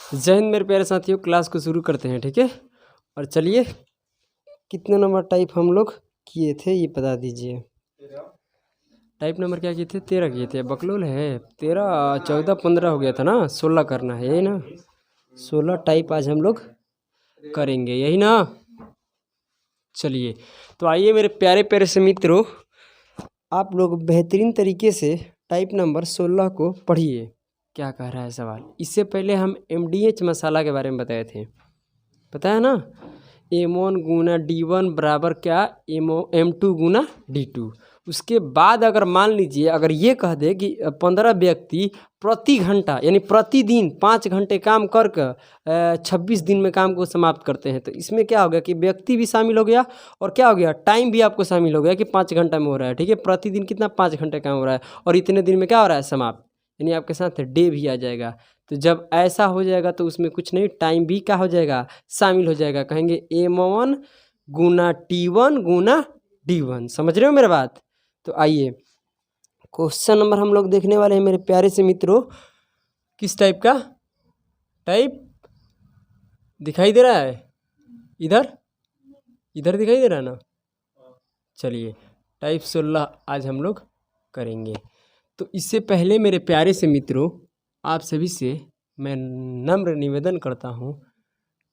जय हिंद मेरे प्यारे साथियों, क्लास को शुरू करते हैं। ठीक है, और चलिए कितने नंबर टाइप हम लोग किए थे ये बता दीजिए। टाइप नंबर क्या किए थे? 13 किए थे। बकलोल है 13, 14, 15 हो गया था ना, 16 करना है, यही ना। 16 टाइप आज हम लोग करेंगे, यही ना। चलिए तो आइए मेरे प्यारे प्यारे से मित्रों, आप लोग बेहतरीन तरीके से टाइप नंबर 16 को पढ़िए। क्या कह रहा है सवाल? इससे पहले हम MDH मसाला के बारे में बताए थे, पता है ना। M1 गुना D1 बराबर क्या? M2 गुना D2। उसके बाद अगर मान लीजिए, अगर ये कह दे कि 15 व्यक्ति प्रति घंटा यानी प्रतिदिन 5 घंटे काम करके 26 दिन में काम को समाप्त करते हैं, तो इसमें क्या हो गया कि व्यक्ति भी शामिल हो गया और क्या हो गया, टाइम भी आपको शामिल हो गया कि 5 घंटा में हो रहा है। ठीक है, प्रतिदिन कितना? 5 घंटे काम हो रहा है और इतने दिन में क्या हो रहा है? समाप्त, यानी आपके साथ डे भी आ जाएगा। तो जब ऐसा हो जाएगा तो उसमें कुछ नहीं, टाइम भी क्या हो जाएगा? शामिल हो जाएगा। कहेंगे M1 गुना T1 गुना D1। समझ रहे हो मेरा बात? तो आइए क्वेश्चन नंबर हम लोग देखने वाले हैं मेरे प्यारे से मित्रों। किस टाइप का? टाइप दिखाई दे रहा है? इधर इधर दिखाई दे रहा है ना। चलिए टाइप 16 आज हम लोग करेंगे। तो इससे पहले मेरे प्यारे से मित्रों, आप सभी से मैं नम्र निवेदन करता हूँ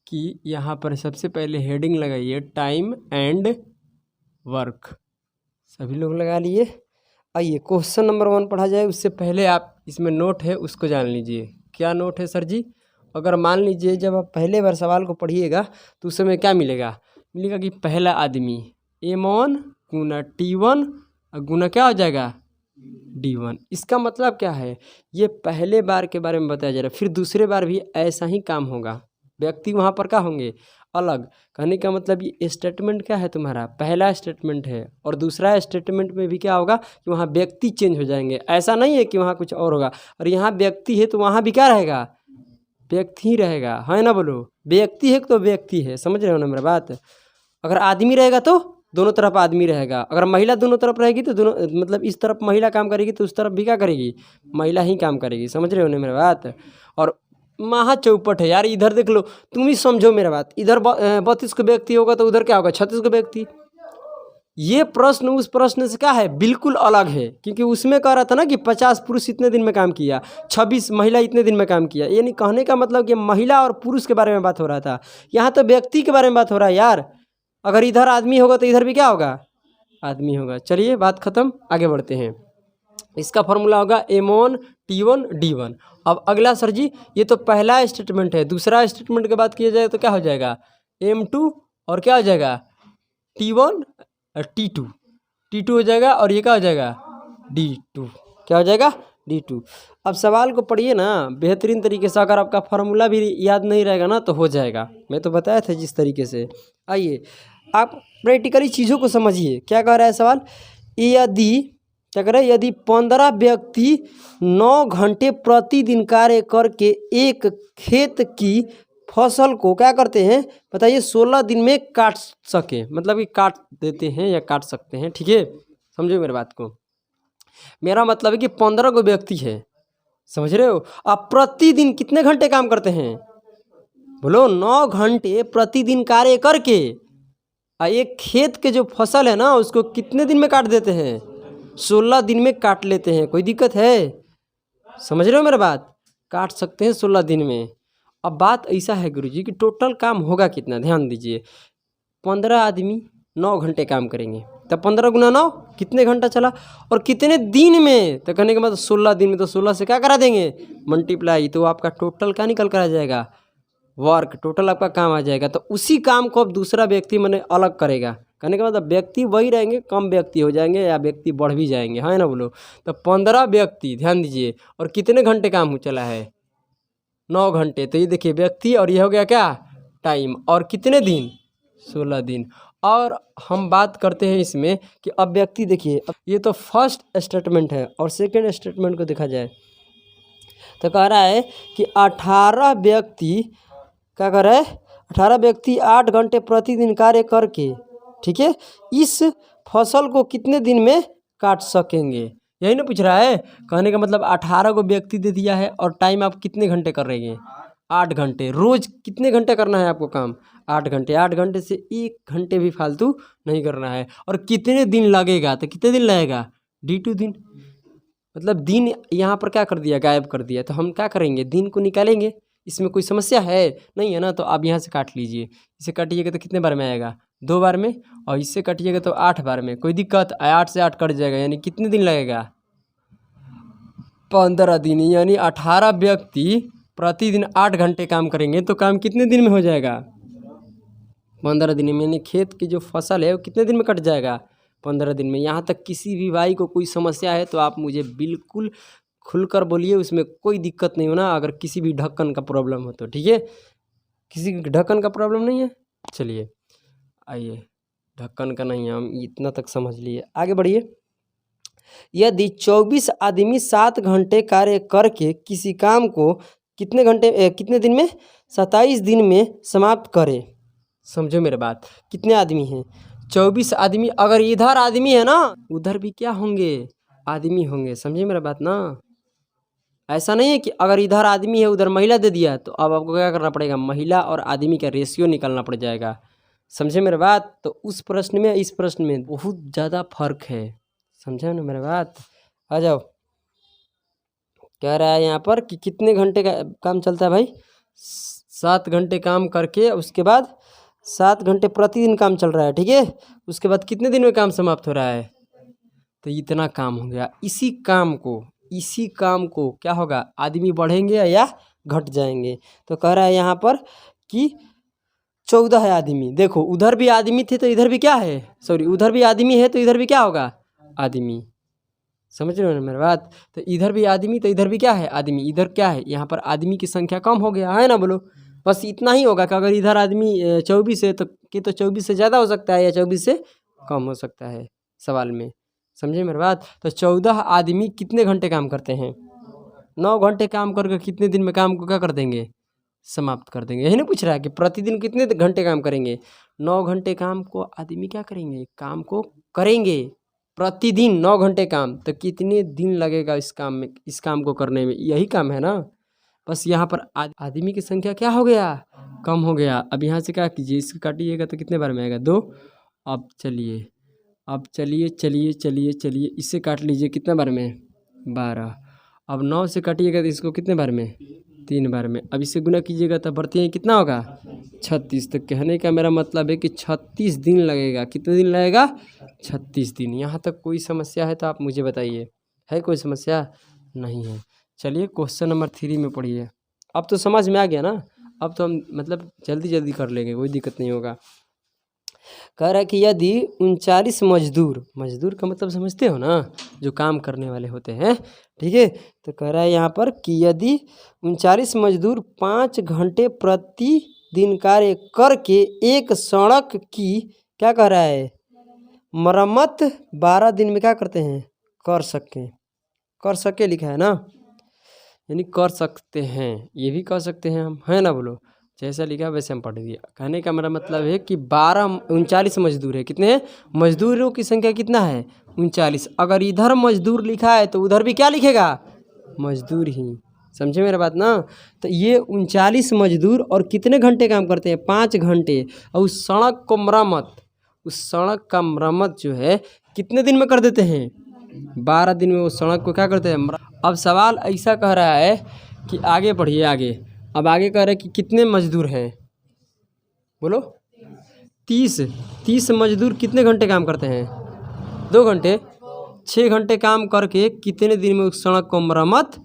कि यहाँ पर सबसे पहले हेडिंग लगाइए टाइम एंड वर्क। सभी लोग लगा लिए। आइए क्वेश्चन नंबर 1 पढ़ा जाए। उससे पहले आप इसमें नोट है उसको जान लीजिए। क्या नोट है सर जी? अगर मान लीजिए जब आप पहले बार सवाल को पढ़िएगा तो उस समय क्या मिलेगा? मिलेगा कि पहला आदमी M1 गुना T1 गुना क्या हो जाएगा? D1। इसका मतलब क्या है? ये पहले बार के बारे में बताया जा रहा है। फिर दूसरे बार भी ऐसा ही काम होगा, व्यक्ति वहाँ पर क्या होंगे? अलग। कहने का मतलब ये स्टेटमेंट क्या है तुम्हारा? पहला स्टेटमेंट है। और दूसरा स्टेटमेंट में भी क्या होगा कि वहाँ व्यक्ति चेंज हो जाएंगे। ऐसा नहीं है कि वहाँ कुछ और होगा। और यहाँ व्यक्ति है तो वहाँ भी क्या रहेगा? व्यक्ति ही रहेगा, है ना। बोलो, व्यक्ति है तो व्यक्ति है। समझ रहे हो ना मेरा बात? अगर आदमी रहेगा तो दोनों तरफ आदमी रहेगा। अगर महिला दोनों तरफ रहेगी तो दोनों, मतलब इस तरफ महिला काम करेगी तो उस तरफ भी क्या करेगी? महिला ही काम करेगी। समझ रहे हो ना मेरा बात? और महा चौपट है यार। इधर देख लो, तुम ही समझो मेरा बात। इधर 32 को व्यक्ति होगा तो उधर क्या होगा? 36 को व्यक्ति। ये प्रश्न उस प्रश्न से क्या है? बिल्कुल अलग है। क्योंकि उसमें कह रहा था ना कि 50 पुरुष इतने दिन में काम किया, 26 महिला इतने दिन में काम किया। यानी कहने का मतलब कि महिला और पुरुष के बारे में बात हो रहा था। यहाँ तो व्यक्ति के बारे में बात हो रहा है यार। अगर इधर आदमी होगा तो इधर भी क्या होगा? आदमी होगा। चलिए बात खत्म, आगे बढ़ते हैं। इसका फॉर्मूला होगा M1 T1 D1। अब अगला सर जी, ये तो पहला स्टेटमेंट है। दूसरा स्टेटमेंट की बात किया जाए तो क्या हो जाएगा? M2 और क्या हो जाएगा? T1 और T2 हो जाएगा। और ये क्या हो जाएगा? D2। क्या हो जाएगा? D2। अब सवाल को पढ़िए ना बेहतरीन तरीके से। अगर आपका फार्मूला भी याद नहीं रहेगा ना तो हो जाएगा। मैं तो बताया था जिस तरीके से। आइए आप प्रैक्टिकली चीज़ों को समझिए। क्या कह रहा है सवाल? यदि क्या कह रहा है? यदि 15 व्यक्ति 9 घंटे प्रतिदिन कार्य करके एक खेत की फसल को क्या करते हैं बताइए? 16 दिन में काट सके। मतलब कि काट देते हैं या काट सकते हैं। ठीक है, समझो मेरी बात को। मेरा मतलब है कि 15 को व्यक्ति है, समझ रहे हो। अब प्रतिदिन कितने घंटे काम करते हैं? बोलो, 9 घंटे प्रतिदिन कार्य करके एक खेत के जो फसल है ना उसको कितने दिन में काट देते हैं? 16 दिन में काट लेते हैं। कोई दिक्कत है? समझ रहे हो मेरा बात? काट सकते हैं 16 दिन में। अब बात ऐसा है गुरुजी कि टोटल काम होगा कितना? ध्यान दीजिए, 15 आदमी 9 घंटे काम करेंगे, तब 15 गुना 9 कितने घंटा चला? और कितने दिन में? तो कहने का मतलब 16 दिन में। तो 16 से क्या करा देंगे? मल्टीप्लाई। तो आपका टोटल क्या निकल कर आ जाएगा? वर्क। टोटल आपका काम आ जाएगा। तो उसी काम को अब दूसरा व्यक्ति मैंने अलग करेगा। कहने का मतलब व्यक्ति वही रहेंगे, कम व्यक्ति हो जाएंगे या व्यक्ति बढ़ भी जाएंगे, है ना। बोलो, तो 15 व्यक्ति, ध्यान दीजिए, और कितने घंटे काम हो चला है? 9 घंटे। तो ये देखिए व्यक्ति, और ये हो गया क्या? टाइम। और कितने दिन? 16 दिन। और हम बात करते हैं इसमें कि अब व्यक्ति देखिए, अब ये तो फर्स्ट स्टेटमेंट है। और सेकेंड स्टेटमेंट को देखा जाए तो कह रहा है कि 18 व्यक्ति क्या कर रहा है? 18 व्यक्ति 8 घंटे प्रतिदिन कार्य करके, ठीक है, इस फसल को कितने दिन में काट सकेंगे? यही ना पूछ रहा है। कहने का मतलब 18 को व्यक्ति दे दिया है और टाइम आप कितने घंटे कर रहे हैं? 8 घंटे। रोज़ कितने घंटे करना है आपको काम? 8 घंटे। 8 घंटे से 1 घंटे भी फालतू नहीं करना है। और कितने दिन लगेगा? तो कितने दिन लगेगा? D2 दिन। मतलब दिन यहाँ पर क्या कर दिया? गायब कर दिया। तो हम क्या करेंगे? दिन को निकालेंगे। इसमें कोई समस्या है नहीं है ना? तो आप यहाँ से काट लीजिए। इसे काटिएगा तो कितने बार में आएगा? 2 बार में। और इससे काटिएगा तो 8 बार में। कोई दिक्कत? 8 से 8 कट जाएगा, यानी कितने दिन लगेगा? 15 दिन। यानी 18 व्यक्ति प्रतिदिन 8 घंटे काम करेंगे तो काम कितने दिन में हो जाएगा? 15 दिन में। यानी खेत की जो फसल है वो कितने दिन में कट जाएगा? 15 दिन में। यहाँ तक किसी भी भाई को कोई समस्या है तो आप मुझे बिल्कुल खुलकर बोलिए, उसमें कोई दिक्कत नहीं होना। अगर किसी भी ढक्कन का प्रॉब्लम हो तो, ठीक है? किसी ढक्कन का प्रॉब्लम नहीं है? चलिए आइए, ढक्कन का नहीं है, हम इतना तक समझ लिए। आगे बढ़िए। यदि 24 आदमी 7 घंटे कार्य करके किसी काम को कितने दिन में? 27 दिन में समाप्त करे। समझो मेरे बात। कितने आदमी हैं? 24 आदमी। अगर इधर आदमी है ना, उधर भी क्या होंगे? आदमी होंगे। समझे मेरा बात ना? ऐसा नहीं है कि अगर इधर आदमी है उधर महिला दे दिया तो अब आपको क्या करना पड़ेगा? महिला और आदमी का रेशियो निकालना पड़ जाएगा। समझे मेरा बात? तो उस प्रश्न में इस प्रश्न में बहुत ज़्यादा फर्क है। समझे ना मेरा बात? आ जाओ। कह रहा है यहाँ पर कि कितने घंटे का काम चलता है भाई? 7 घंटे काम करके उसके बाद 7 घंटे प्रतिदिन काम चल रहा है, ठीक है? उसके बाद कितने दिन में काम समाप्त हो रहा है? तो इतना काम हो गया। इसी काम को क्या होगा? आदमी बढ़ेंगे या घट जाएंगे? तो कह रहा है यहाँ पर कि 14 है आदमी। देखो उधर भी आदमी थे तो इधर भी क्या है? सॉरी, उधर भी आदमी है तो इधर भी क्या होगा? आदमी। समझ रहे हो ना मेरी बात? तो इधर भी आदमी तो इधर भी क्या है? आदमी। इधर क्या है? यहाँ पर आदमी की संख्या कम हो गया है ना? बोलो। बस इतना ही होगा कि अगर इधर आदमी 24 है तो 24 से ज़्यादा हो सकता है या 24 से कम हो सकता है सवाल में। समझे मेरी बात? तो 14 आदमी कितने घंटे काम करते हैं? 9 घंटे काम करके कितने दिन में काम को क्या कर देंगे? समाप्त कर देंगे। यही नहीं पूछ रहा है कि प्रतिदिन कितने घंटे काम करेंगे? 9 घंटे काम को आदमी क्या करेंगे? काम को करेंगे प्रतिदिन 9 घंटे काम। तो कितने दिन लगेगा इस काम में, इस काम को करने में? यही काम है ना? बस यहाँ पर आदमी की संख्या क्या हो गया? कम हो गया। अब यहाँ से क्या कीजिए? इसको काटिएगा तो कितने बार में आएगा? 2। अब चलिए इससे काट लीजिए। कितने बार में? 12। अब 9 से काटिएगा तो इसको कितने बार में? 3 बार में। अब इससे गुना कीजिएगा तो बढ़ती कितना होगा? 36। तो कहने का मेरा मतलब है कि 36 दिन लगेगा। कितने दिन लगेगा? 36 दिन। यहाँ तक कोई समस्या है तो आप मुझे बताइए। है कोई समस्या? नहीं है। चलिए क्वेश्चन नंबर 3 में पढ़िए। अब तो समझ में आ गया ना? अब तो हम मतलब जल्दी कर लेंगे, कोई दिक्कत नहीं होगा। कह रहा है कि यदि 39 मजदूर का मतलब समझते हो ना? जो काम करने वाले होते हैं, ठीक है? तो कह रहा है यहाँ पर कि यदि 39 मजदूर 5 घंटे प्रतिदिन कार्य करके एक सड़क की क्या कह रहा है? मरम्मत 12 दिन में क्या करते हैं? कर सके लिखा है ना? यानी कर सकते हैं, ये भी कर सकते हैं हम, है ना? बोलो। जैसा लिखा वैसे हम पढ़ दिया। कहने का मेरा मतलब है कि 39 मजदूर है। कितने हैं? मजदूरों की संख्या कितना है? 39। अगर इधर मजदूर लिखा है तो उधर भी क्या लिखेगा? मजदूर ही। समझे मेरा बात ना? तो ये 39 मजदूर और कितने घंटे काम करते हैं? 5 घंटे। और उस सड़क का मरम्मत जो है कितने दिन में कर देते हैं? 12 दिन में वो सड़क को क्या करते हैं? अब सवाल ऐसा कह रहा है कि आगे पढ़िए आगे। अब आगे कह रहा है कि कितने मजदूर हैं? बोलो। 30 मजदूर कितने घंटे काम करते हैं? 2 घंटे। 6 घंटे काम करके कितने दिन में उस सड़क को मरम्मत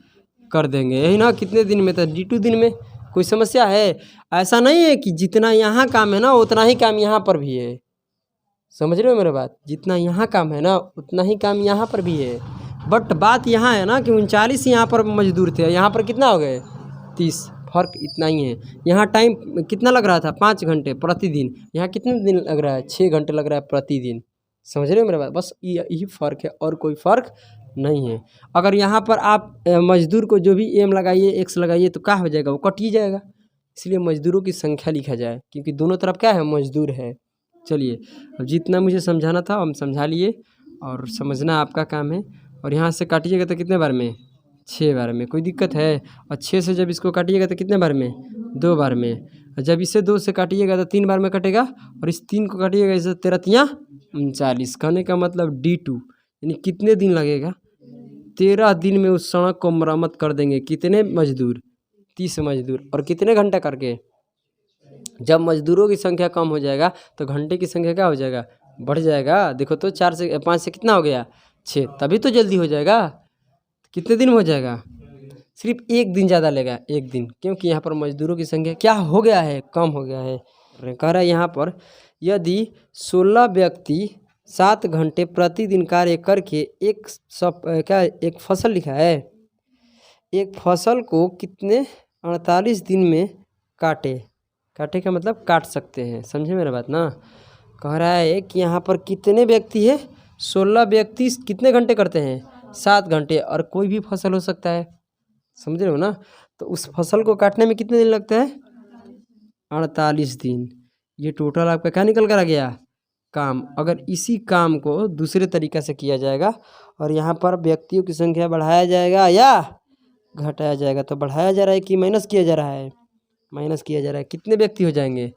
कर देंगे? यही ना? कितने दिन में? तो D2 दिन में। कोई समस्या है? ऐसा नहीं है कि जितना यहाँ काम है ना उतना ही काम यहाँ पर भी है। समझ रहे हो मेरा बात? जितना यहाँ काम है ना उतना ही काम यहाँ पर भी है। बट बात यहाँ है ना कि 39 यहाँ पर मजदूर थे, यहाँ पर कितना हो गए? 30। फर्क इतना ही है। यहाँ टाइम कितना लग रहा था? 5 घंटे प्रतिदिन। यहाँ कितने दिन लग रहा है? 6 घंटे लग रहा है प्रतिदिन। समझ रहे हो मेरा बात? बस यही फ़र्क है और कोई फ़र्क नहीं है। अगर यहाँ पर आप मजदूर को जो भी M लगाइए, X लगाइए तो क्या हो जाएगा? वो कट ही जाएगा। इसलिए मजदूरों की संख्या लिखा जाए, क्योंकि दोनों तरफ क्या है? मजदूर है। चलिए, अब जितना मुझे समझाना था हम समझा लिए, और समझना आपका काम है। और यहाँ से काटिएगा तो कितने बार में? 6 बार में। कोई दिक्कत है? और 6 से जब इसको काटिएगा तो कितने बार में? 2 बार में। जब इसे 2 से काटिएगा तो 3 बार में कटेगा और इस 3 को काटिएगा इसे 13 तियाँ 39। कहने का मतलब D2 यानी कितने दिन लगेगा? 13 दिन में उस सड़क को मरम्मत कर देंगे। कितने मजदूर? 30 मजदूर। और कितने घंटा करके? जब मजदूरों की संख्या कम हो जाएगा तो घंटे की संख्या क्या हो जाएगा? बढ़ जाएगा। देखो तो 4 से 5 से कितना हो गया? 6। तभी तो जल्दी हो जाएगा। कितने दिन में हो जाएगा? सिर्फ 1 दिन ज़्यादा लेगा, 1 दिन, क्योंकि यहाँ पर मजदूरों की संख्या क्या हो गया है? कम हो गया है। कह रहा है यहाँ पर यदि 16 व्यक्ति 7 घंटे प्रतिदिन कार्य करके एक फसल लिखा है, एक फसल को कितने 48 दिन में काटे का मतलब काट सकते हैं। समझे मेरा बात ना? कह रहा है कि यहाँ पर कितने व्यक्ति है? 16 व्यक्ति कितने घंटे करते हैं? 7 घंटे। और कोई भी फसल हो सकता है, समझ रहे हो ना? तो उस फसल को काटने में कितने दिन लगते हैं? 48 दिन। ये टोटल आपका क्या निकल कर आ गया? काम। अगर इसी काम को दूसरे तरीक़ा से किया जाएगा और यहाँ पर व्यक्तियों की संख्या बढ़ाया जाएगा या घटाया जाएगा, तो बढ़ाया जा रहा है कि माइनस किया जा रहा है? माइनस किया जा रहा है। कितने व्यक्ति हो जाएंगे?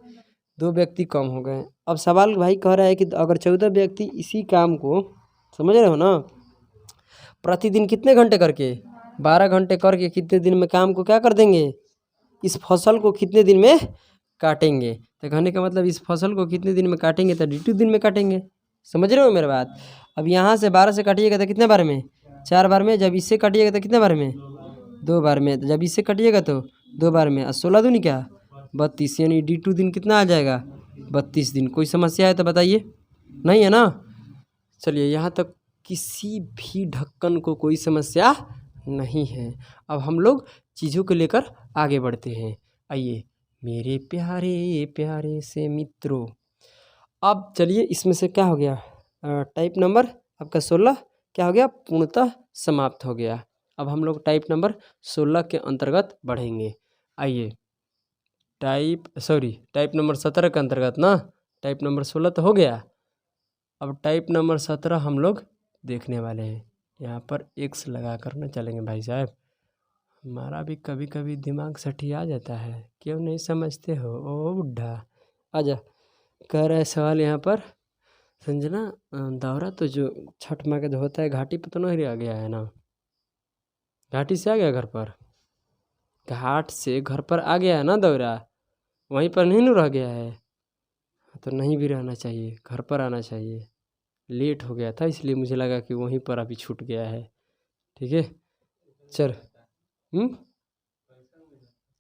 2 व्यक्ति कम हो गए। अब सवाल भाई कह रहा है कि अगर 14 व्यक्ति इसी काम को, समझ रहे हो ना, प्रतिदिन कितने घंटे करके? 12 घंटे करके कितने दिन में काम को क्या कर देंगे? इस फसल को कितने दिन में काटेंगे? तो कहने का मतलब इस फसल को कितने दिन में काटेंगे? तो D2 दिन में काटेंगे। समझ रहे हो मेरी बात? अब यहाँ से 12 से काटिएगा तो कितने बार में? 4 बार में। जब इससे काटिएगा तो कितने बार में? 2 बार में। जब इससे काटिएगा तो 2 बार में। और 16 दूनी क्या? 32। यानी D2 दिन कितना आ जाएगा? 32 दिन। कोई समस्या है तो बताइए? नहीं है ना? चलिए, यहाँ तक किसी भी ढक्कन को कोई समस्या नहीं है। अब हम लोग चीज़ों को लेकर आगे बढ़ते हैं। आइए मेरे प्यारे प्यारे से मित्रों, अब चलिए इसमें से क्या हो गया? टाइप नंबर आपका 16 क्या हो गया? पूर्णतः समाप्त हो गया। अब हम लोग टाइप नंबर 16 के अंतर्गत बढ़ेंगे। आइए टाइप नंबर 17 के अंतर्गत ना। टाइप नंबर 16 तो हो गया। अब टाइप नंबर 17 हम लोग देखने वाले हैं। यहाँ पर X लगा कर ना चलेंगे भाई साहब। हमारा भी कभी कभी दिमाग सठिया जाता है, क्यों नहीं समझते हो? ओ बुढ़ा आजा। कह रहा है सवाल यहाँ पर, संजना दौरा तो जो छठ माँ का होता है घाटी पर तो नहीं आ गया है ना? घाटी से आ गया घर पर? घाट से घर पर आ गया है ना दौरा? वहीं पर नहीं न रह गया है? तो नहीं भी रहना चाहिए, घर पर आना चाहिए। लेट हो गया था इसलिए मुझे लगा कि वहीं पर अभी छूट गया है। ठीक है, चल।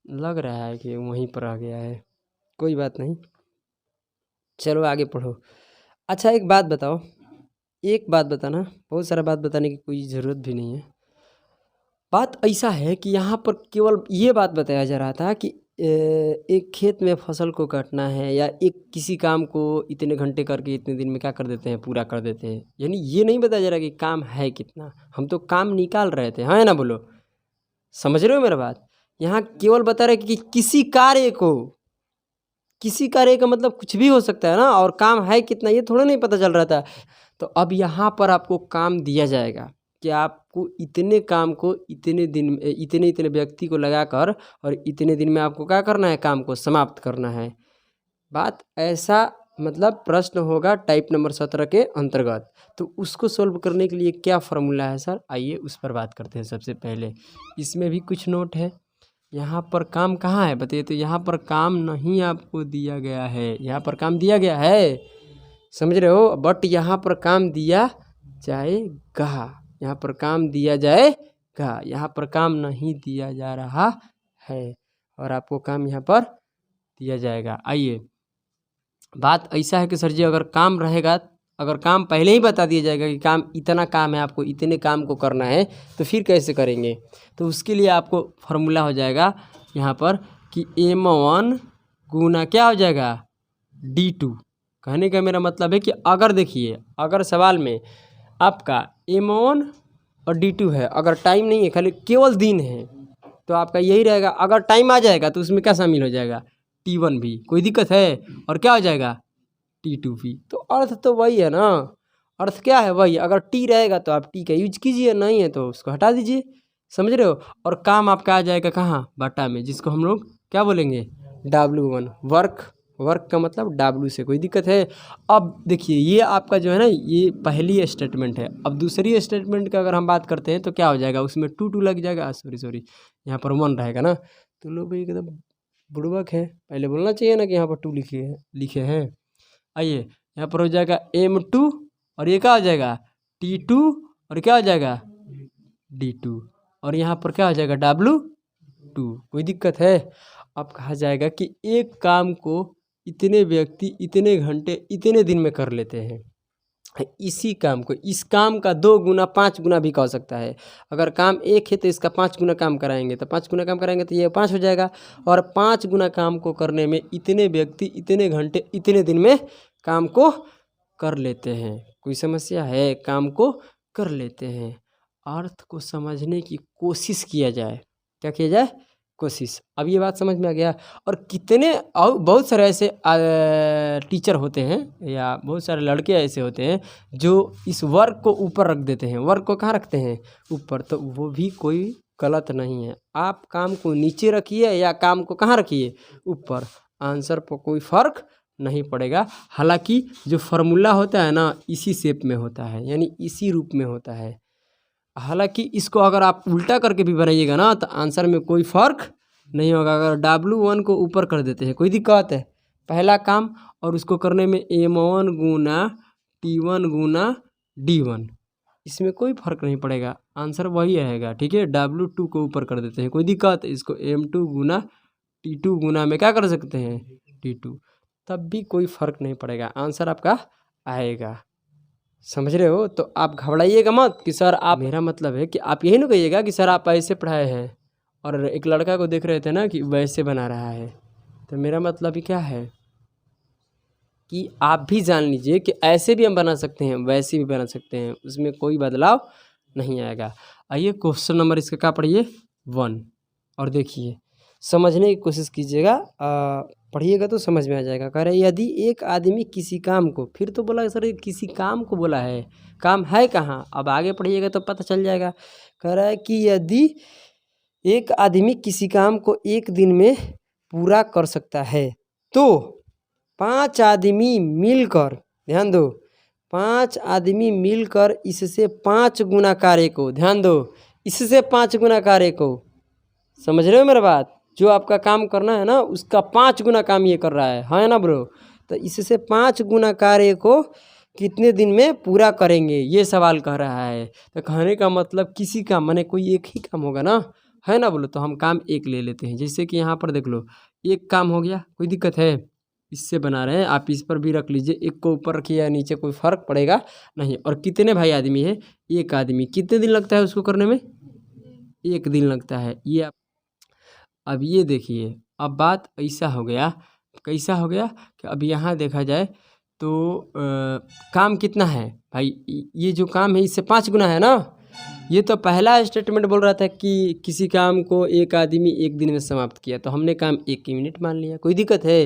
लग रहा है कि वहीं पर आ गया है। कोई बात नहीं, चलो आगे पढ़ो। अच्छा एक बात बताओ, एक बात बताना, बहुत सारा बात बताने की कोई ज़रूरत भी नहीं है। बात ऐसा है कि यहाँ पर केवल ये बात बताया जा रहा था कि एक खेत में फसल को काटना है या एक किसी काम को इतने घंटे करके इतने दिन में क्या कर देते हैं? पूरा कर देते हैं। यानी ये नहीं बताया जा रहा कि काम है कितना। हम तो काम निकाल रहे थे, हाँ ना? बोलो, समझ रहे हो मेरा बात? यहाँ केवल बता रहे कि किसी कार्य को, किसी कार्य का मतलब कुछ भी हो सकता है ना, और काम है कितना ये थोड़ा नहीं पता चल रहा था। तो अब यहाँ पर आपको काम दिया जाएगा कि आपको इतने काम को इतने दिन में इतने व्यक्ति को लगाकर और इतने दिन में आपको क्या करना है? काम को समाप्त करना है। बात ऐसा मतलब प्रश्न होगा टाइप नंबर 17 के अंतर्गत। तो उसको सोल्व करने के लिए क्या फार्मूला है सर? आइए उस पर बात करते हैं। सबसे पहले इसमें भी कुछ नोट है। यहाँ पर काम कहाँ है बताइए? तो यहाँ पर काम नहीं आपको दिया गया है। यहाँ पर काम दिया गया है, समझ रहे हो? बट यहाँ पर काम दिया जाएगा। यहाँ पर काम दिया जाएगा। यहाँ पर काम नहीं दिया जा रहा है और आपको काम यहाँ पर दिया जाएगा। आइए, बात ऐसा है कि सर जी अगर काम रहेगा, अगर काम पहले ही बता दिया जाएगा कि काम इतना काम है, आपको इतने काम को करना है, तो फिर कैसे करेंगे? तो उसके लिए आपको फार्मूला हो जाएगा यहाँ पर कि M1 गुना क्या हो जाएगा? D2। कहने का मेरा मतलब है कि अगर देखिए, अगर सवाल में आपका M1 और D2 है, अगर टाइम नहीं है, खाली केवल दिन है, तो आपका यही रहेगा। अगर टाइम आ जाएगा तो उसमें क्या शामिल हो जाएगा? T1 भी। कोई दिक्कत है? और क्या हो जाएगा? T2 भी। तो अर्थ तो वही है ना। अर्थ क्या है? वही। अगर T रहेगा तो आप T का यूज कीजिए, नहीं है तो उसको हटा दीजिए। समझ रहे हो? और काम आपका आ जाएगा कहाँ? बटा में, जिसको हम लोग क्या बोलेंगे, W1 वर्क, वर्क का मतलब W से, कोई दिक्कत है। अब देखिए ये आपका जो है ना ये पहली स्टेटमेंट है। अब दूसरी स्टेटमेंट का अगर हम बात करते हैं तो क्या हो जाएगा, उसमें टू लग जाएगा, सॉरी यहाँ पर 1 रहेगा ना। तो लोग भाई एकदम बुड़बक है, पहले बोलना चाहिए ना कि यहाँ पर 2 लिखे हैं। आइए यहाँ पर हो जाएगा M2 और ये क्या हो जाएगा T2 और क्या हो जाएगा D2 और यहाँ पर क्या हो जाएगा W2, कोई दिक्कत है। अब कहा जाएगा कि एक काम को इतने व्यक्ति इतने घंटे इतने दिन में कर लेते हैं। इसी काम को, इस काम का 2 गुना 5 गुना भी कह सकता है। अगर काम एक है तो इसका 5 गुना काम कराएंगे, तो 5 गुना काम कराएंगे तो ये 5 हो जाएगा। और 5 गुना काम को करने में इतने व्यक्ति इतने घंटे इतने दिन में काम को कर लेते हैं। कोई समस्या है, काम को कर लेते हैं। अर्थ को समझने की कोशिश किया जाए, क्या किया जाए, कोशिश। अब ये बात समझ में आ गया। और कितने और बहुत सारे ऐसे टीचर होते हैं या बहुत सारे लड़के ऐसे होते हैं जो इस वर्क को ऊपर रख देते हैं। वर्क को कहाँ रखते हैं, ऊपर। तो वो भी कोई गलत नहीं है। आप काम को नीचे रखिए या काम को कहाँ रखिए, ऊपर, आंसर पर कोई फ़र्क नहीं पड़ेगा। हालांकि जो फार्मूला होता है ना इसी शेप में होता है, यानी इसी रूप में होता है। हालांकि इसको अगर आप उल्टा करके भी बनाइएगा ना तो आंसर में कोई फ़र्क नहीं होगा। अगर W1 को ऊपर कर देते हैं कोई दिक्कत है, पहला काम, और उसको करने में M1 गुना T1 गुना D1, इसमें कोई फ़र्क नहीं पड़ेगा, आंसर वही रहेगा। ठीक है, W2 को ऊपर कर देते हैं कोई दिक्कत, इसको M2 गुना T2 गुना में क्या कर सकते हैं, T2, तब भी कोई फ़र्क नहीं पड़ेगा, आंसर आपका आएगा। समझ रहे हो। तो आप घबराइएगा मत कि सर आप, मेरा मतलब है कि आप यही ना कहिएगा कि सर आप ऐसे पढ़ाए हैं और एक लड़का को देख रहे थे ना कि वैसे बना रहा है। तो मेरा मतलब ही क्या है कि आप भी जान लीजिए कि ऐसे भी हम बना सकते हैं, वैसे भी बना सकते हैं, उसमें कोई बदलाव नहीं आएगा। आइए क्वेश्चन नंबर इसका क्या पढ़िए 1, और देखिए समझने की कोशिश कीजिएगा, पढ़िएगा तो समझ में आ जाएगा। कह रहे यदि एक आदमी किसी काम को, फिर तो बोला सर किसी काम को बोला है, काम है कहाँ, अब आगे पढ़िएगा तो पता चल जाएगा। कह रहा है कि यदि एक आदमी किसी काम को एक दिन में पूरा कर सकता है तो 5 आदमी मिलकर, ध्यान दो, 5 आदमी मिलकर इससे 5 गुना कार्य को, ध्यान दो, इससे 5 गुना कार्य को, समझ रहे हो मेरा बात, जो आपका काम करना है ना उसका 5 गुना काम ये कर रहा है ना ब्रो। तो इससे 5 गुना कार्य को कितने दिन में पूरा करेंगे, ये सवाल कह रहा है। तो कहने का मतलब किसी का माने कोई एक ही काम होगा ना, है ना बोलो। तो हम काम एक ले लेते हैं, जैसे कि यहाँ पर देख लो एक काम हो गया, कोई दिक्कत है, इससे बना रहे हैं, आप इस पर भी रख लीजिए, एक को ऊपर रखिए या नीचे कोई फ़र्क पड़ेगा नहीं। और कितने भाई आदमी है, एक आदमी, कितने दिन लगता है उसको करने में, 1 दिन लगता है। ये अब ये देखिए, अब बात ऐसा हो गया, कैसा हो गया कि अब यहाँ देखा जाए तो काम कितना है भाई, ये जो काम है इससे 5 गुना है ना। ये तो पहला स्टेटमेंट बोल रहा था कि किसी काम को एक आदमी 1 दिन में समाप्त किया, तो हमने काम 1 यूनिट मान लिया, कोई दिक्कत है।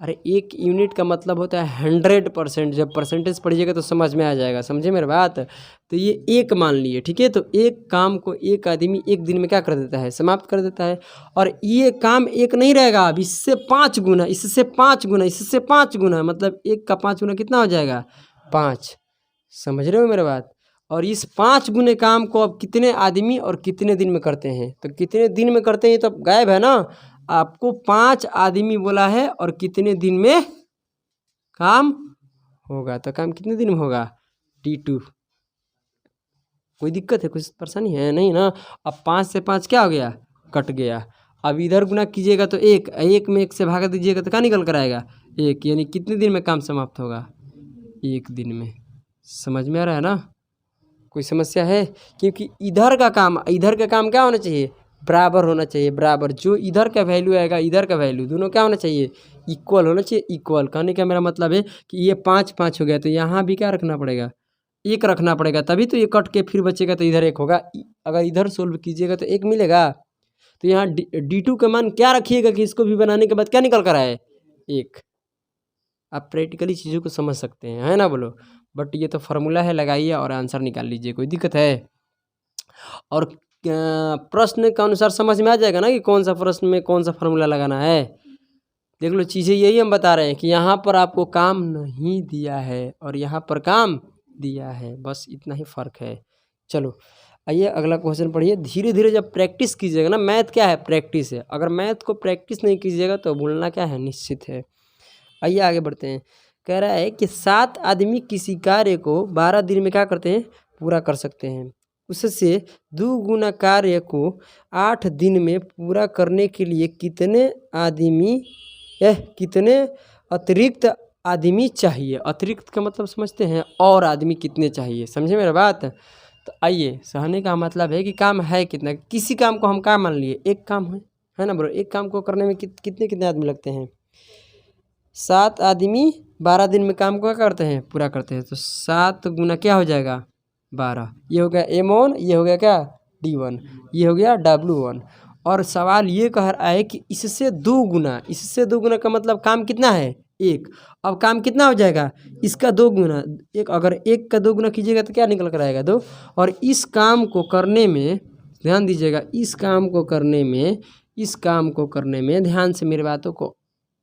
अरे 1 यूनिट का मतलब होता है 100%, जब परसेंटेज पढ़िएगा तो समझ में आ जाएगा, समझे मेरी बात। तो ये 1 मान लिए, ठीक है। तो एक काम को एक आदमी 1 दिन में क्या कर देता है, समाप्त कर देता है। और ये काम 1 नहीं रहेगा, अब इससे 5 गुना, इससे 5 गुना, इससे 5 गुना, मतलब 1 का 5 गुना कितना हो जाएगा, 5। समझ रहे हो मेरी बात। और इस 5 गुने काम को अब कितने आदमी और कितने दिन में करते हैं, तो कितने दिन में करते हैं तो गायब है ना। आपको 5 आदमी बोला है और कितने दिन में काम होगा, तो काम कितने दिन में होगा, T2। कोई दिक्कत है, कुछ परेशानी है नहीं ना। अब 5 से 5 क्या हो गया, कट गया। अब इधर गुना कीजिएगा तो 1 में 1 से भागा दीजिएगा तो क्या निकल कर आएगा, 1, यानी कितने दिन में काम समाप्त होगा, 1 दिन में। समझ में आ रहा है ना, कोई समस्या है। क्योंकि इधर का काम क्या होना चाहिए, बराबर होना चाहिए, बराबर। जो इधर का वैल्यू आएगा इधर का वैल्यू, दोनों क्या होना चाहिए, इक्वल होना चाहिए, इक्वल। कहने का मेरा मतलब है कि ये 5 हो गया, तो यहाँ भी क्या रखना पड़ेगा, 1 रखना पड़ेगा, तभी तो ये कट के फिर बचेगा, तो इधर 1 होगा। अगर इधर सोल्व कीजिएगा तो 1 मिलेगा। तो यहाँ D2 का मान क्या रखिएगा कि इसको भी बनाने के बाद क्या निकल कर आए, 1। आप प्रैक्टिकली चीज़ों को समझ सकते हैं, है ना बोलो। बट ये तो फार्मूला है, लगाइए और आंसर निकाल लीजिए, कोई दिक्कत है। और प्रश्न के अनुसार समझ में आ जाएगा ना कि कौन सा प्रश्न में कौन सा फार्मूला लगाना है। देख लो, चीज़ें यही हम बता रहे हैं कि यहाँ पर आपको काम नहीं दिया है और यहाँ पर काम दिया है, बस इतना ही फ़र्क है। चलो आइए अगला क्वेश्चन पढ़िए। धीरे धीरे जब प्रैक्टिस कीजिएगा ना, मैथ क्या है, प्रैक्टिस है। अगर मैथ को प्रैक्टिस नहीं कीजिएगा तो भूलना क्या है, निश्चित है। आइए आगे बढ़ते हैं। कह रहा है कि 7 आदमी किसी कार्य को 12 दिन में क्या करते हैं, पूरा कर सकते हैं। उससे 2 गुना कार्य को 8 दिन में पूरा करने के लिए कितने अतिरिक्त आदमी चाहिए। अतिरिक्त का मतलब समझते हैं, और आदमी कितने चाहिए, समझे मेरा बात। तो आइए, सहने का मतलब है कि काम है कितना। किसी काम को हम काम मान लिए, एक काम है ना ब्रो। एक काम को करने में कितने आदमी लगते हैं। 7 आदमी 12 दिन में काम को क्या करते हैं, पूरा करते हैं। तो 7 गुना क्या हो जाएगा, 12। ये हो गया M1, ये हो गया क्या D1, ये हो गया W1। और सवाल ये कह रहा है कि इससे 2 गुना, इससे 2 गुना का मतलब काम कितना है, 1। अब काम कितना हो जाएगा, इसका 2 गुना। एक अगर 1 का 2 गुना कीजिएगा तो क्या निकल कर आएगा, 2। और इस काम को करने में ध्यान दीजिएगा, इस काम को करने में ध्यान से मेरी बातों को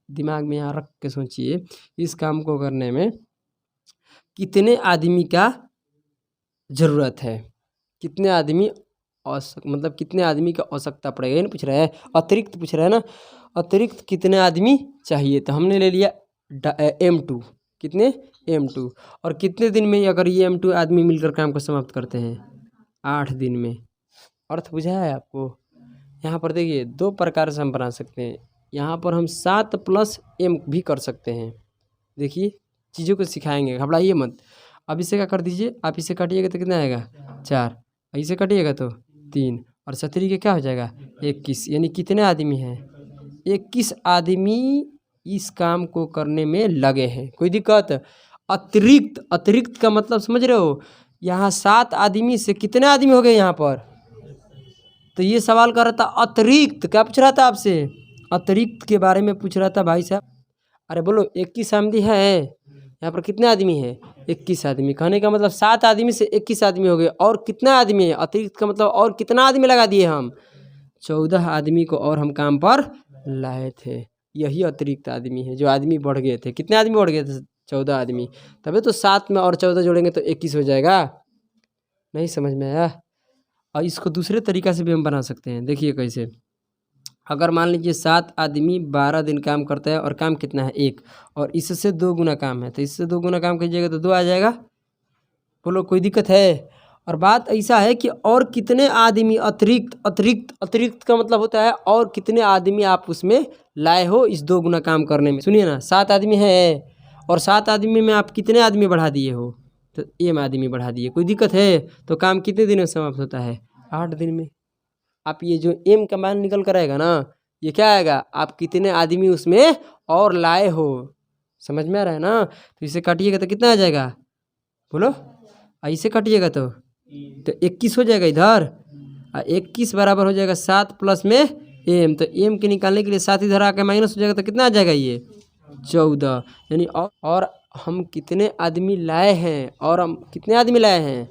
दिमाग में यहाँ रख के सोचिए। इस काम को करने में कितने आदमी का ज़रूरत है, कितने आदमी मतलब कितने आदमी का आवश्यकता पड़ेगा, ये नहीं पूछ रहा है, अतिरिक्त पूछ रहा है ना। अतिरिक्त कितने आदमी चाहिए, तो हमने ले लिया M2। कितने, M2। और कितने दिन में अगर ये M2 आदमी मिलकर काम को समाप्त करते हैं, 8 दिन में। अर्थ बुझा है आपको। यहाँ पर देखिए 2 प्रकार से हम बना सकते हैं। यहाँ पर हम 7 + M भी कर सकते हैं। देखिए चीज़ों को सिखाएंगे, घबराइए मत। अब इसे क्या कर दीजिए, आप इसे काटिएगा तो कितना आएगा, 4। इसे काटिएगा तो 3, और 17 के क्या हो जाएगा, 21। यानी कितने आदमी हैं, 21 आदमी इस काम को करने में लगे हैं। कोई दिक्कत। अतिरिक्त का मतलब समझ रहे हो। यहाँ 7 आदमी से कितने आदमी हो गए यहाँ पर। तो ये सवाल कर रहा था अतिरिक्त, क्या पूछ रहा था आपसे, अतिरिक्त के बारे में पूछ रहा था भाई साहब। अरे बोलो 21 आदमी है, यहाँ पर कितने आदमी हैं, 21 आदमी। कहने का मतलब 7 आदमी से 21 आदमी हो गए। और कितना आदमी है, अतिरिक्त का मतलब और कितना आदमी लगा दिए हम, 14 आदमी को और हम काम पर लाए थे। यही अतिरिक्त आदमी है, जो आदमी बढ़ गए थे। कितने आदमी बढ़ गए थे, 14 आदमी। तभी तो 7 में और 14 जोड़ेंगे तो 21 हो जाएगा। नहीं समझ में आया। और इसको दूसरे तरीक़ा से भी हम बना सकते हैं। देखिए कैसे। अगर मान लीजिए 7 आदमी 12 दिन काम करता है और काम कितना है, 1, और इससे 2 गुना काम है, तो इससे 2 गुना काम कीजिएगा तो 2 आ जाएगा। बोलो कोई दिक्कत है। और बात ऐसा है कि और कितने आदमी अतिरिक्त का मतलब होता है और कितने आदमी आप उसमें लाए हो इस 2 गुना काम करने में। सुनिए ना, 7 आदमी है और 7 आदमी में आप कितने आदमी बढ़ा दिए हो, तो M आदमी बढ़ा दिए। कोई दिक्कत है। तो काम कितने दिन में समाप्त होता है, 8 दिन में। आप ये जो M का मान निकल कर आएगा ना, ये क्या आएगा, आप कितने आदमी उसमें और लाए हो। समझ में आ रहा है ना। तो इसे काटिएगा तो कितना आ जाएगा, बोलो। ऐसे काटिएगा तो 21 हो जाएगा इधर, और 21 बराबर हो जाएगा 7 + में M। तो M के निकालने के लिए 7 इधर आकर माइनस हो जाएगा, तो कितना आ जाएगा ये, 14। यानी और हम कितने आदमी लाए हैं, और हम कितने आदमी लाए हैं,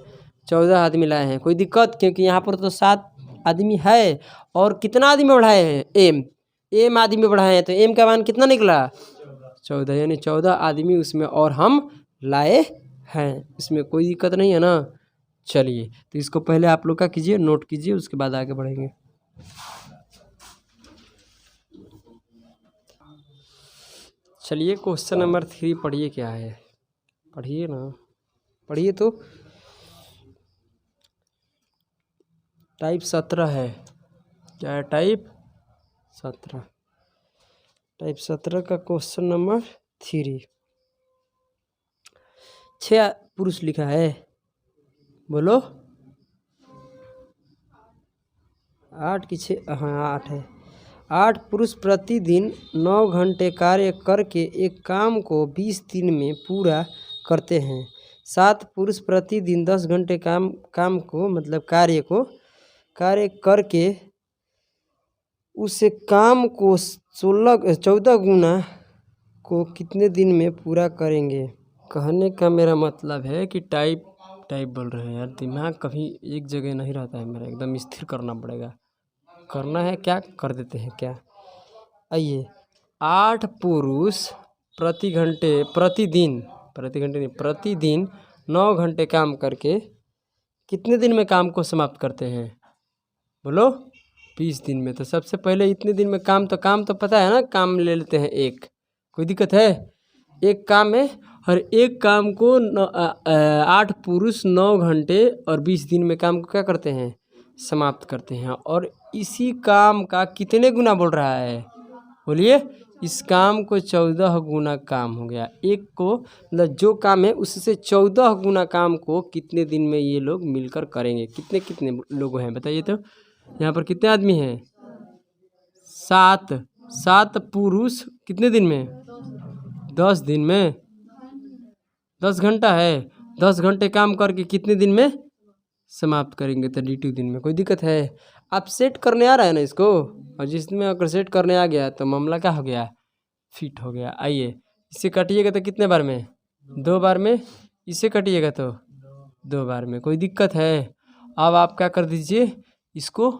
14 आदमी लाए हैं। कोई दिक्कत, क्योंकि यहाँ पर तो 7 आदमी है और कितना आदमी बढ़ाए हैं, M आदमी बढ़ाए हैं। तो M का मान कितना निकला, 14। यानी 14 आदमी उसमें और हम लाए हैं। इसमें कोई दिक्कत नहीं है ना। चलिए, तो इसको पहले आप लोग क्या कीजिए, नोट कीजिए, उसके बाद आगे बढ़ेंगे। चलिए क्वेश्चन नंबर 3 पढ़िए, क्या है, पढ़िए ना, पढ़िए तो। टाइप 17 है। क्या है, टाइप 17। टाइप 17 का क्वेश्चन नंबर 3। 6 पुरुष लिखा है, बोलो। 8 की 6, हाँ 8 है। 8 पुरुष प्रतिदिन 9 घंटे कार्य करके एक काम को 20 दिन में पूरा करते हैं। 7 पुरुष प्रतिदिन 10 घंटे काम को मतलब कार्य करके उसे काम को 14 गुना को कितने दिन में पूरा करेंगे। कहने का मेरा मतलब है कि टाइप टाइप बोल रहे हैं यार, दिमाग कभी एक जगह नहीं रहता है मेरा, एकदम स्थिर करना पड़ेगा। करना है क्या, कर देते हैं क्या। आइए, 8 पुरुष प्रति घंटे, प्रतिदिन, प्रति घंटे नहीं, प्रतिदिन 9 घंटे काम करके कितने दिन में काम को समाप्त करते हैं? बोलो। 20 दिन में। तो सबसे पहले इतने दिन में काम तो पता है ना, काम ले लेते हैं एक, कोई दिक्कत है? एक काम है, और एक काम को 8 पुरुष 9 घंटे और 20 दिन में काम को क्या करते हैं? समाप्त करते हैं। और इसी काम का कितने गुना बोल रहा है? बोलिए। इस काम को 14 गुना काम हो गया। एक को मतलब जो काम है उससे 14 गुना काम को कितने दिन में ये लोग मिलकर करेंगे? कितने कितने लोग हैं बताइए तो। यहाँ पर कितने आदमी हैं? 7। 7 पुरुष कितने दिन में? 10 दिन में। 10 घंटा है, 10 घंटे काम करके कितने दिन में समाप्त करेंगे? 32 दिन में। कोई दिक्कत है? आप सेट करने आ रहा है ना इसको, और जिसमें अगर सेट करने आ गया तो मामला क्या हो गया? फिट हो गया। आइए, इससे काटिएगा तो कितने बार में? 2 बार में। इससे काटिएगा तो 2 बार में। कोई दिक्कत है? अब आप क्या कर दीजिए, इसको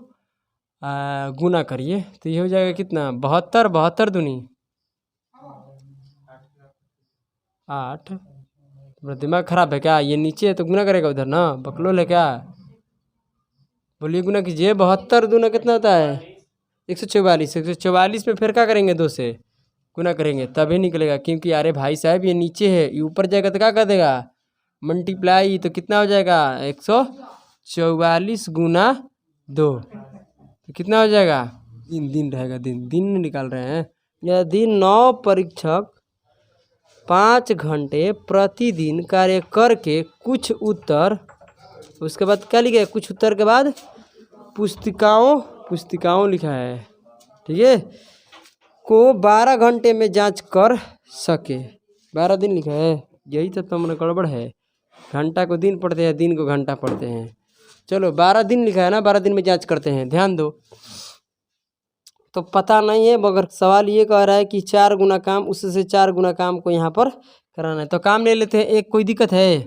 गुना करिए तो ये हो जाएगा कितना? 72। 72 दूनी 8। मेरा दिमाग खराब है क्या? ये नीचे है तो गुना करेगा उधर ना, बकलोल है क्या? बोलिए, गुना कीजिए। 72 दूना कितना होता है? 144। 144 में फिर क्या करेंगे? 2 से गुना करेंगे तभी निकलेगा, क्योंकि अरे भाई साहब ये नीचे है, ये ऊपर जाएगा तो क्या कर देगा? मल्टीप्लाई। तो कितना हो जाएगा? 144 गुना 2 तो कितना हो जाएगा? दिन रहेगा। दिन निकाल रहे हैं। यदि 9 परीक्षक 5 घंटे प्रतिदिन कार्य करके कुछ उत्तर, उसके बाद क्या लिखा है? कुछ उत्तर के बाद पुस्तिकाओं लिखा है, ठीक है, को 12 घंटे में जांच कर सके। 12 दिन लिखा है, यही तो तुमने गड़बड़ है। घंटा को दिन पढ़ते हैं, दिन को घंटा पढ़ते हैं। चलो 12 दिन लिखा है ना, 12 दिन में जांच करते हैं, ध्यान दो। तो पता नहीं है, मगर सवाल ये कह रहा है कि 4 गुना काम, उससे 4 गुना काम को यहाँ पर कराना है। तो काम ले लेते हैं एक। कोई दिक्कत है?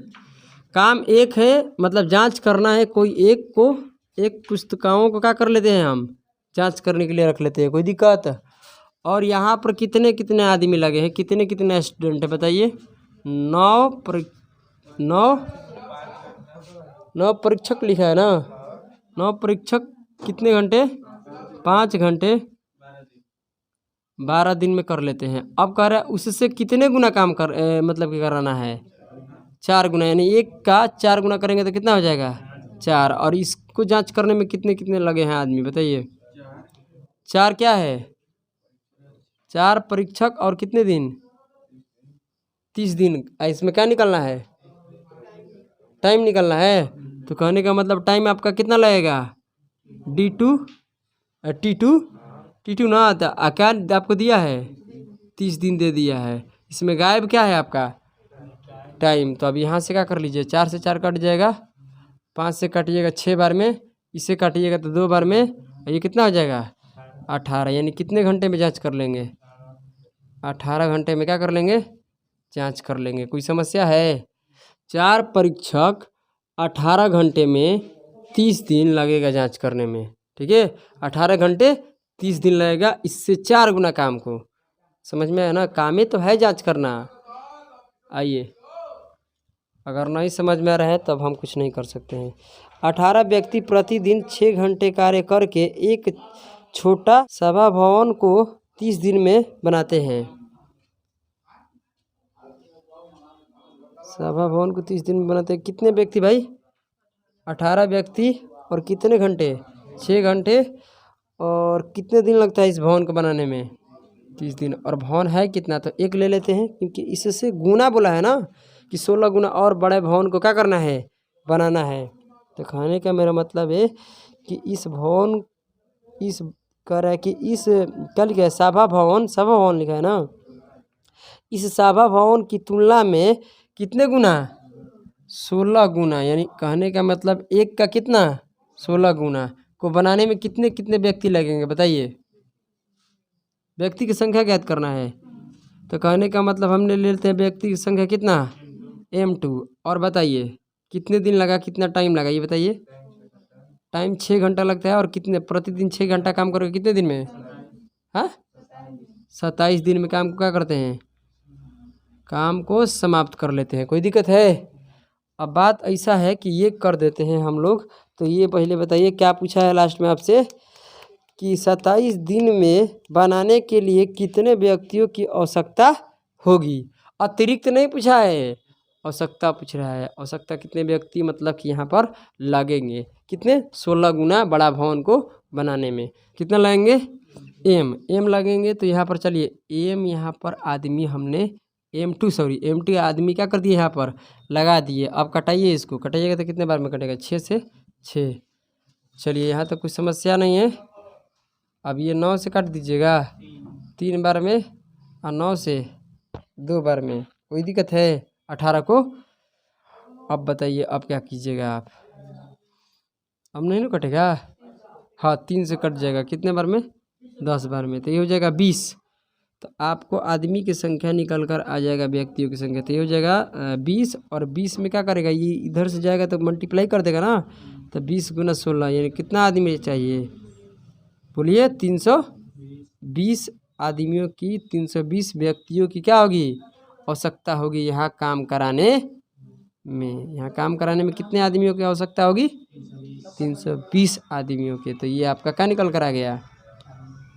काम एक है, मतलब जांच करना है कोई एक को। एक पुस्तकाओं को क्या कर लेते हैं हम? जांच करने के लिए रख लेते हैं। कोई दिक्कत? और यहाँ पर कितने कितने आदमी लगे हैं? कितने कितने स्टूडेंट है बताइए? 9 परीक्षक लिखा है ना। 9 परीक्षक कितने घंटे? 5 घंटे 12 दिन में कर लेते हैं। अब कह रहा है उससे कितने गुना काम मतलब कि कराना है? 4 गुना, यानी एक का 4 गुना करेंगे तो कितना हो जाएगा? 4। और इसको जांच करने में कितने कितने लगे हैं आदमी बताइए? 4 क्या है? 4 परीक्षक और कितने दिन? 30 दिन। इसमें क्या निकलना है? टाइम निकलना है। तो कहने का मतलब टाइम आपका कितना लगेगा? T2 ना आता क्या आपको दिया है? 30 दिन दे दिया है। इसमें गायब क्या है आपका? टाइम। तो अब यहाँ से क्या कर लीजिए, 4 से 4 कट जाएगा, 5 से काटिएगा 6 बार में, इससे काटिएगा तो 2 बार में, और ये कितना हो जाएगा? 18। यानी कितने घंटे में जांच कर लेंगे? 18 घंटे में क्या कर लेंगे? जांच कर लेंगे। कोई समस्या है? 4 परीक्षक 18 घंटे में 30 दिन लगेगा जांच करने में, ठीक है। 18 घंटे 30 दिन लगेगा, इससे 4 गुना काम को। समझ में है ना? काम ही तो है जांच करना। आइए, अगर नहीं समझ में आ रहा है तब हम कुछ नहीं कर सकते हैं। 18 व्यक्ति प्रतिदिन 6 घंटे कार्य करके एक छोटा सभा भवन को 30 दिन में बनाते हैं। सभा भवन को 30 दिन में बनाते हैं। कितने व्यक्ति भाई? 18 व्यक्ति और कितने घंटे? 6 घंटे। और कितने दिन लगता है इस भवन को बनाने में? 30 दिन। और भवन है कितना? तो 1 ले लेते हैं, क्योंकि इससे गुना बोला है ना, कि 16 गुना और बड़े भवन को क्या करना है? बनाना है। तो कहने का मेरा मतलब है कि इस भवन, इस कह रहा है कि इस क्या लिखा है? सभा भवन लिखा है ना। इस सभा भवन की तुलना में कितने गुना? 16 गुना। यानी कहने का मतलब एक का कितना? 16 गुना को बनाने में कितने कितने व्यक्ति लगेंगे बताइए? व्यक्ति की संख्या ज्ञात करना है। तो कहने का मतलब हमने ले लेते हैं व्यक्ति की संख्या कितना? M2। और बताइए कितने दिन लगा, कितना टाइम लगा ये बताइए। टाइम 6 घंटा लगता है और कितने प्रतिदिन 6 घंटा काम करोगे कितने दिन में? हाँ 27 दिन में काम को क्या करते हैं, काम को समाप्त कर लेते हैं। कोई दिक्कत है? अब बात ऐसा है कि ये कर देते हैं हम लोग। तो ये पहले बताइए क्या पूछा है लास्ट में आपसे कि 27 दिन में बनाने के लिए कितने व्यक्तियों की आवश्यकता होगी। अतिरिक्त नहीं पूछा है, आवश्यकता पूछ रहा है। आवश्यकता कितने व्यक्ति मतलब कि यहाँ पर लगेंगे, कितने 16 गुना बड़ा भवन को बनाने में कितना लगेंगे, एम लगेंगे। तो यहाँ पर चलिए एम, यहाँ पर आदमी हमने M2 आदमी क्या कर दिए यहाँ पर लगा दिए। अब कटाइए इसको, कटाइएगा तो कितने बार में कटेगा, 6 से 6। चलिए यहाँ तो कुछ समस्या नहीं है। अब ये 9 से काट दीजिएगा 3 बार में और 9 से 2 बार में, कोई दिक्कत है? 18 को। अब बताइए अब क्या कीजिएगा आप, अब नहीं ना कटेगा, हाँ 3 से कट जाएगा कितने बार में, 10 बार में, तो ये हो जाएगा 20। तो आपको आदमी की संख्या निकल कर आ जाएगा, व्यक्तियों की संख्या, तो ये हो जाएगा 20। और 20 में क्या करेगा, ये इधर से जाएगा तो मल्टीप्लाई कर देगा ना, तो 20 गुना 16 यानी कितना आदमी चाहिए बोलिए, 320 आदमियों की, 320 व्यक्तियों की क्या होगी, आवश्यकता होगी यहाँ काम कराने में। यहाँ काम कराने में कितने आदमियों की आवश्यकता होगी, 320 आदमियों के। तो ये आपका क्या निकल कर आ गया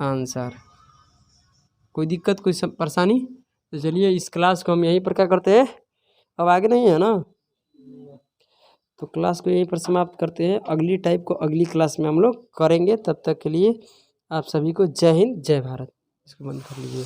आंसर। कोई दिक्कत, कोई परेशानी? तो चलिए इस क्लास को हम यहीं पर क्या करते हैं, अब आगे नहीं है ना, तो क्लास को यहीं पर समाप्त करते हैं। अगली टाइप को अगली क्लास में हम लोग करेंगे। तब तक के लिए आप सभी को जय हिंद जय भारत। इसको बंद कर लीजिए।